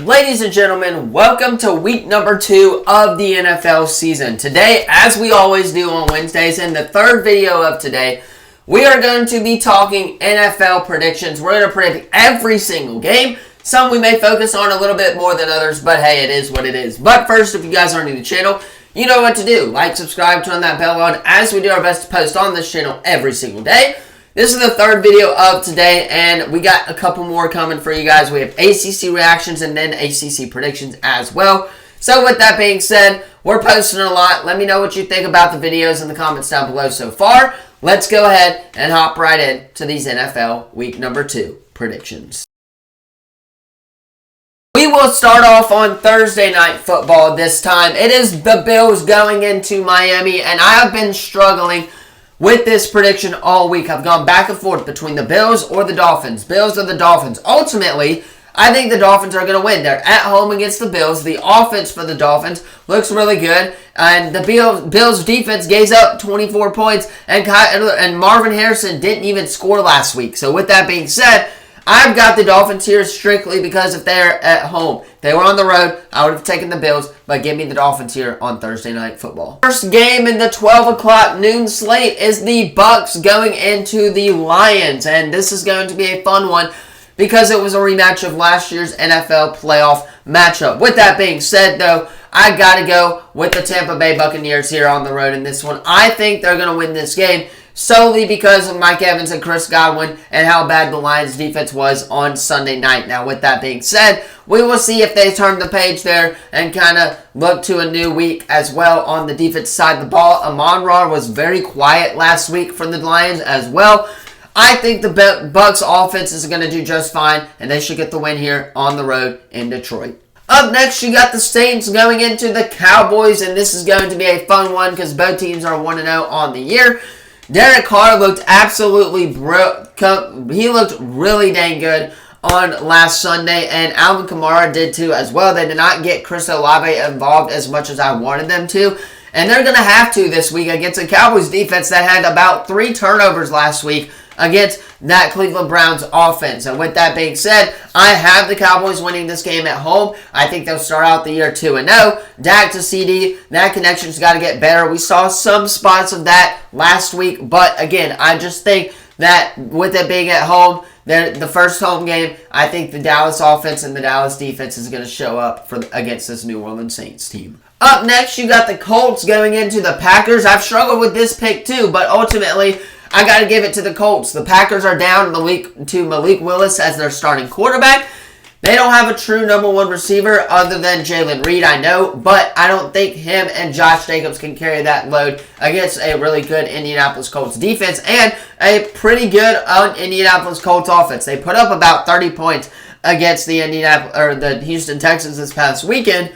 Ladies and gentlemen, welcome to week number 2 of the NFL season. Today, as we always do on Wednesdays, in the third video of today, we are going to be talking NFL predictions. We're going to predict every single game. Some we may focus on a little bit more than others, but hey, it is what it is. But first, if you guys are new to the channel, you know what to do. Like, subscribe, turn that bell on, as we do our best to post on this channel every single day. This is the third video of today, and we got a couple more coming for you guys. We have ACC reactions and then ACC predictions as well. So with that being said, we're posting a lot. Let me know what you think about the videos in the comments down below so far. Let's go ahead and hop right in to these NFL week number 2 predictions. We will start off on Thursday Night Football this time. It is the Bills going into Miami, and I have been struggling with this prediction all week. I've gone back and forth between the Bills or the Dolphins. Bills or the Dolphins. Ultimately, I think the Dolphins are going to win. They're at home against the Bills. The offense for the Dolphins looks really good. And the Bills defense gave up 24 points. And Marvin Harrison didn't even score last week. So with that being said, I've got the Dolphins here strictly because if they're at home. If they were on the road, I would have taken the Bills, but give me the Dolphins here on Thursday Night Football. First game in the 12 o'clock noon slate is the Bucs going into the Lions, and this is going to be a fun one because it was a rematch of last year's NFL playoff matchup. With that being said, though, I got to go with the Tampa Bay Buccaneers here on the road in this one. I think they're going to win this game solely because of Mike Evans and Chris Godwin and how bad the Lions defense was on Sunday night. Now, with that being said, we will see if they turn the page there and kind of look to a new week as well on the defense side of the ball. Amon-Ra was very quiet last week for the Lions as well. I think the Bucs offense is going to do just fine, and they should get the win here on the road in Detroit. Up next, you got the Saints going into the Cowboys, and this is going to be a fun one because both teams are 1-0 on the year. Derek Carr looked absolutely he looked really dang good on last Sunday, and Alvin Kamara did too as well. They did not get Chris Olave involved as much as I wanted them to, and they're going to have to this week against a Cowboys defense that had about 3 turnovers last week against that Cleveland Browns offense. And with that being said, I have the Cowboys winning this game at home. I think they'll start out the year 2-0. Dak to CD, that connection's got to get better. We saw some spots of that last week, but again, I just think that with it being at home, the first home game, I think the Dallas offense and the Dallas defense is going to show up against this New Orleans Saints team. Up next, you got the Colts going into the Packers. I've struggled with this pick too, but ultimately, I got to give it to the Colts. The Packers are down to Malik Willis as their starting quarterback. They don't have a true number 1 receiver other than Jalen Reed, I know, but I don't think him and Josh Jacobs can carry that load against a really good Indianapolis Colts defense and a pretty good Indianapolis Colts offense. They put up about 30 points against the Houston Texans this past weekend,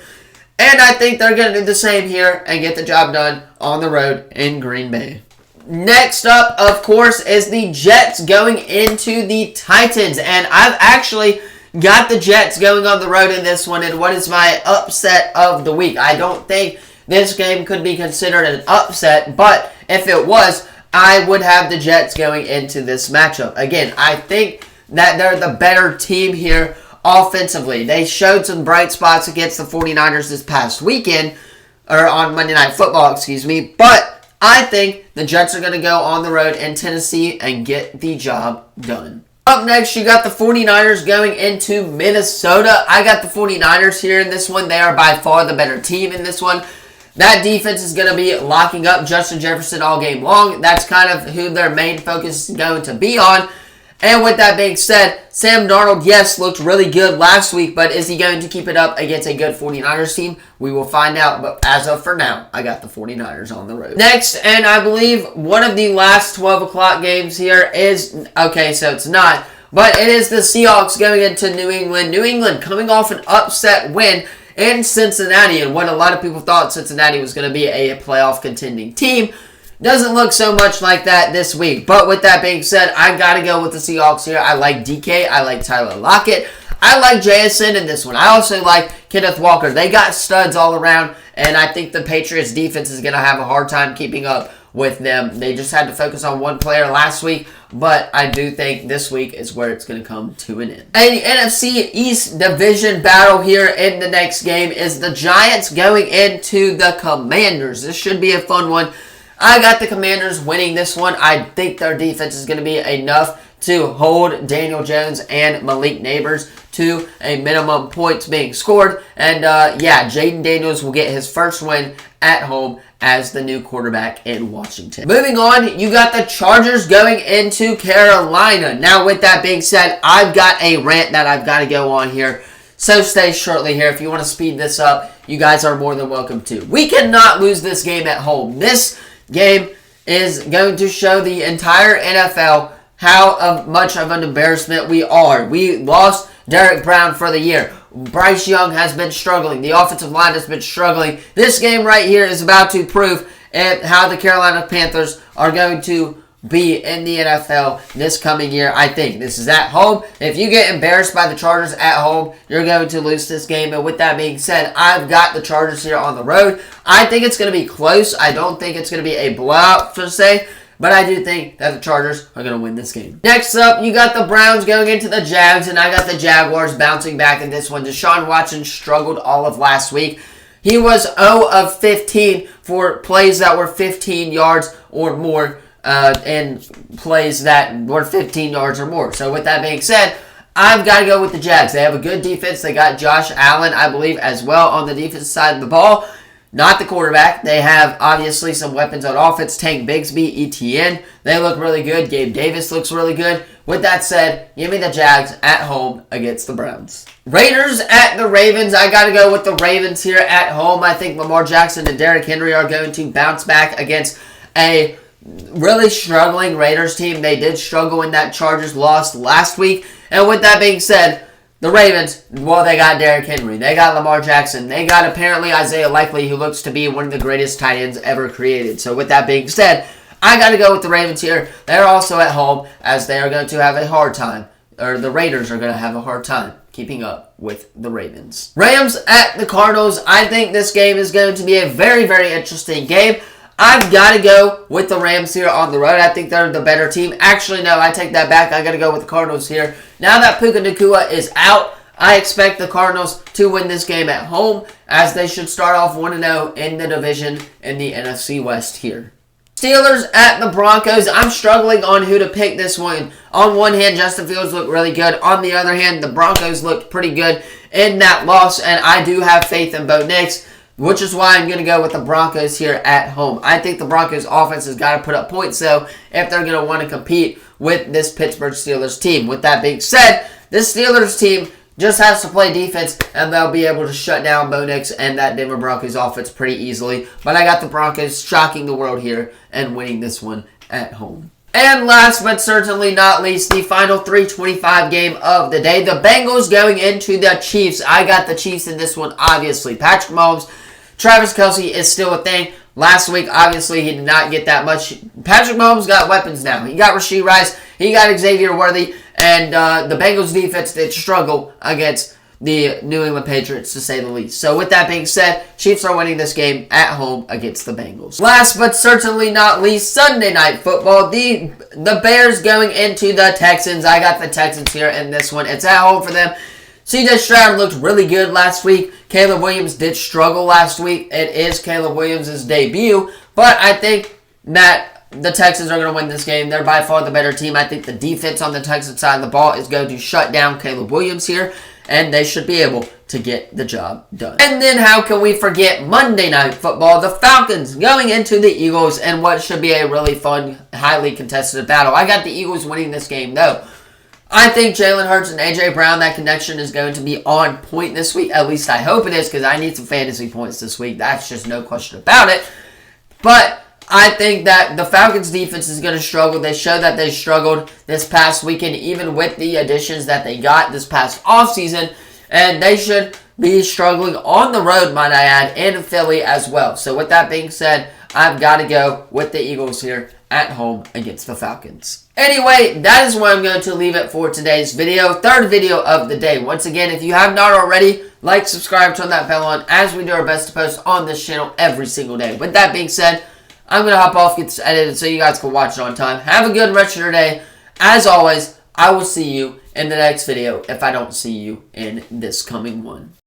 and I think they're going to do the same here and get the job done on the road in Green Bay. Next up, of course, is the Jets going into the Titans. And I've actually got the Jets going on the road in this one. And what is my upset of the week? I don't think this game could be considered an upset. But if it was, I would have the Jets going into this matchup. Again, I think that they're the better team here offensively. They showed some bright spots against the 49ers this past weekend. Or on Monday Night Football, excuse me. But I think the Jets are going to go on the road in Tennessee and get the job done. Up next, you got the 49ers going into Minnesota. I got the 49ers here in this one. They are by far the better team in this one. That defense is going to be locking up Justin Jefferson all game long. That's kind of who their main focus is going to be on. And with that being said, Sam Darnold, yes, looked really good last week, but is he going to keep it up against a good 49ers team? We will find out, but as of for now, I got the 49ers on the road. Next, and I believe one of the last 12 o'clock games here is, okay, so it's not, but it is the Seahawks going into New England. New England coming off an upset win in Cincinnati, and what a lot of people thought Cincinnati was going to be a playoff contending team. Doesn't look so much like that this week. But with that being said, I got to go with the Seahawks here. I like DK. I like Tyler Lockett. I like JSN in this one. I also like Kenneth Walker. They got studs all around, and I think the Patriots defense is going to have a hard time keeping up with them. They just had to focus on one player last week but I do think this week is where it's going to come to an end. And the NFC East Division battle here in the next game is the Giants going into the Commanders. This should be a fun one. I got the Commanders winning this one. I think their defense is going to be enough to hold Daniel Jones and Malik Nabers to a minimum points being scored. And Jaden Daniels will get his first win at home as the new quarterback in Washington. Moving on, you got the Chargers going into Carolina. Now, with that being said, I've got a rant that I've got to go on here. So stay shortly here. If you want to speed this up, you guys are more than welcome to. We cannot lose this game at home. This game is going to show the entire NFL how much of an embarrassment we are. We lost Derek Brown for the year. Bryce Young has been struggling. The offensive line has been struggling. This game right here is about to prove how the Carolina Panthers are going to be in the NFL this coming year. I think this is at home. If you get embarrassed by the Chargers at home, you're going to lose this game. And with that being said, I've got the Chargers here on the road. I think it's going to be close. I don't think it's going to be a blowout, per se. But I do think that the Chargers are going to win this game. Next up, you got the Browns going into the Jags, and I got the Jaguars bouncing back in this one. Deshaun Watson struggled all of last week. He was 0 of 15 for plays that were 15 yards or more, and plays that were 15 yards or more. So with that being said, I've got to go with the Jags. They have a good defense. They got Josh Allen, I believe, as well on the defensive side of the ball. Not the quarterback. They have, obviously, some weapons on offense. Tank Bigsby, ETN. They look really good. Gabe Davis looks really good. With that said, give me the Jags at home against the Browns. Raiders at the Ravens. I got to go with the Ravens here at home. I think Lamar Jackson and Derrick Henry are going to bounce back against a really struggling Raiders team. They did struggle when that Chargers lost last week. And with that being said, the Ravens, well, they got Derrick Henry. They got Lamar Jackson. They got, apparently, Isaiah Likely, who looks to be one of the greatest tight ends ever created. So with that being said, I got to go with the Ravens here. They're also at home, as they are going to have a hard time, or the Raiders are going to have a hard time keeping up with the Ravens. Rams at the Cardinals. I think this game is going to be a very, very interesting game. I've got to go with the Rams here on the road. I think they're the better team. Actually, no, I take that back. I got to go with the Cardinals here. Now that Puka Nacua is out, I expect the Cardinals to win this game at home, as they should start off 1-0 in the division in the NFC West here. Steelers at the Broncos. I'm struggling on who to pick this one. On one hand, Justin Fields looked really good. On the other hand, the Broncos looked pretty good in that loss, and I do have faith in Bo Nix, which is why I'm going to go with the Broncos here at home. I think the Broncos offense has got to put up points, though, if they're going to want to compete with this Pittsburgh Steelers team. With that being said, this Steelers team just has to play defense, and they'll be able to shut down Bo Nix and that Denver Broncos offense pretty easily. But I got the Broncos shocking the world here and winning this one at home. And last but certainly not least, the final 325 game of the day. The Bengals going into the Chiefs. I got the Chiefs in this one, obviously. Patrick Mahomes, Travis Kelce is still a thing. Last week, obviously, he did not get that much. Patrick Mahomes got weapons now. He got Rashee Rice. He got Xavier Worthy. And the Bengals defense did struggle against the New England Patriots, to say the least. So with that being said, Chiefs are winning this game at home against the Bengals. Last but certainly not least, Sunday Night Football. The Bears going into the Texans. I got the Texans here in this one. It's at home for them. C.J. Stroud looked really good last week. Caleb Williams did struggle last week. It is Caleb Williams' debut. But I think that the Texans are going to win this game. They're by far the better team. I think the defense on the Texans side of the ball is going to shut down Caleb Williams here, and they should be able to get the job done. And then how can we forget Monday Night Football? The Falcons going into the Eagles in what should be a really fun, highly contested battle. I got the Eagles winning this game, though. I think Jalen Hurts and A.J. Brown, that connection is going to be on point this week. At least I hope it is, because I need some fantasy points this week. That's just no question about it. But I think that the Falcons defense is going to struggle. They showed that they struggled this past weekend, even with the additions that they got this past offseason. And they should be struggling on the road, might I add, in Philly as well. So with that being said, I've got to go with the Eagles here at home against the Falcons. Anyway, that is where I'm going to leave it for today's video. Third video of the day. Once again, if you have not already, like, subscribe, turn that bell on, as we do our best to post on this channel every single day. With that being said, I'm going to hop off, get this edited so you guys can watch it on time. Have a good rest of your day, As always, I will see you in the next video if I don't see you in this coming one.